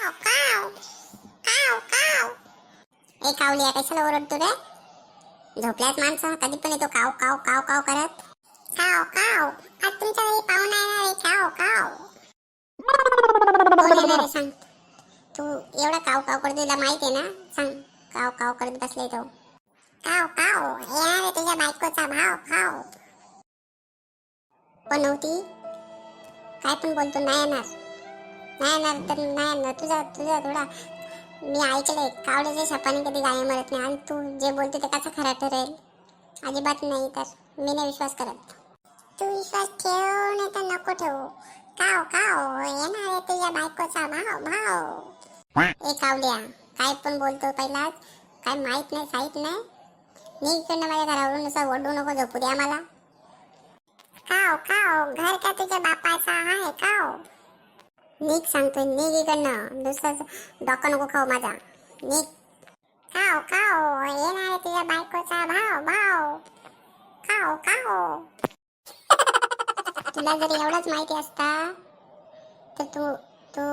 काव काव काव काव. ए कावल्या, कशाला ओरडतो रे? झोपल्यात माणसं, कधी पण येतो काव काव काव काव करत. काव काव, आज तुमच्या घरी पाहुणा येणार आहे. काव काव. कोण येणार आहे सांग? तू एवढा काव काव करत, तुला माहिती आहे ना? सांग. काव काव करत बसले तो. काव काव, येणार आहे तुझ्या बायकोचा भाव. काव. पण होती काय पण बोलतो, नाही येणार. नाही येणार तर नाही येणार. तुझा तुझा थोडा मी ऐकलंय, कावड्याच्या शपाने कधी गाय मरत नाही. आणि तू जे बोलतो ते कसा खरा ठरेल? अजिबात नाही. तर मी नाही विश्वास करत. तू विश्वास ठेव नाही तर नको ठेवू. काव काव, येणार आहे तुझ्या बायकोचा भाव भाव. ए कावड्या, काय पण बोलतो पहिलाच. काय माहित नाही, साहित नाही. मी इकडनं माझ्या घरावरून नुसतं ओढू नको, झोपू द्या मला. काव काव, घर का तुझ्या बापाचा आहे. काव. नीक सांगतोय, नीक इकडनं. दुसरं डोकं नको खाऊ माझा. नीक. काव काव, येणार आहे तुझ्या बायकोचा भाव भाव. काव काव. तुला जर एवढंच माहिती असता तर तू तू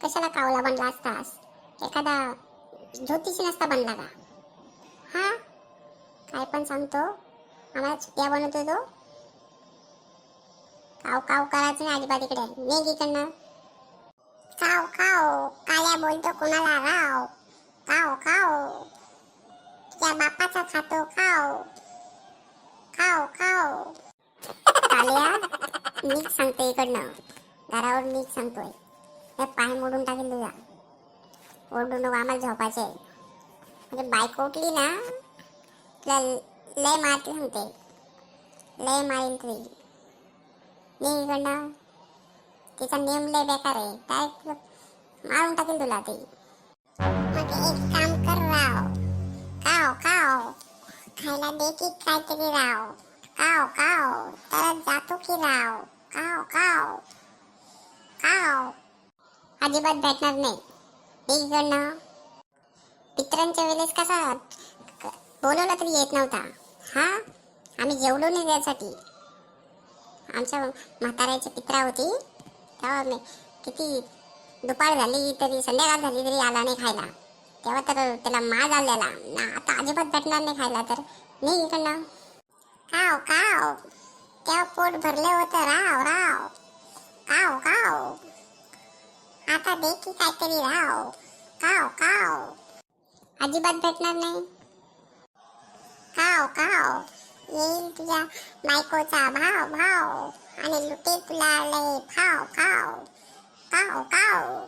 कशाला कावला बनला असतास? एखादा ज्योतिषी नसता बनला का? हा, काय पण सांगतो, आम्हाला चिट्ट्या बनवतो तो. काव काव करायचं नाही अजिबात इकडे. निघ इकडनं. काव काव, काल्या बोलतो कुणाला राव. काव काव, तुझ्या बापाचा खातो. काव काव काव. काल्या, नीट सांगतोय इकडनं. घरावर नीट सांगतोय. हे पाय मोडून टाकेल तुझा. ओरडू नको, आम्हाला झोपायचे. म्हणजे बायको उठली ना, तुला लय मारते सांगते. लय मारील तुझी. नी इकडनं. तिचा नेम लय बेकार आहे. काय मारून टाकेल तुला ती. मग एक काम कर राव. काव काव, खायला दे की काहीतरी राव. काव काव, तरच जातो की राव. काव काव काव. अजिबात भेटणार नाही. इकडनं. पित्रांच्या वेळेस कसा बोलवला तरी येत नव्हता. हा, आम्ही जेवलो नाही त्यासाठी. आमच्या म्हाताऱ्याची पित्रा होती तेव्हा मी किती दुपार झाली तरी, संध्याकाळ झाली तरी आला नाही खायला. तेव्हा तर त्याला माज आलेला. आता अजिबात भेटणार नाही खायला. तर नाही इकडनं. काव काव, तेव्हा पोट भरले होतं राव राव. काव काव, आता दे की काहीतरी राव. काव काव. अजिबात भेटणार नाही. काव काव, येईल तुझ्या बायकोचा भाव भाव आणि लुटे तुला लय भाव. काव काव काव.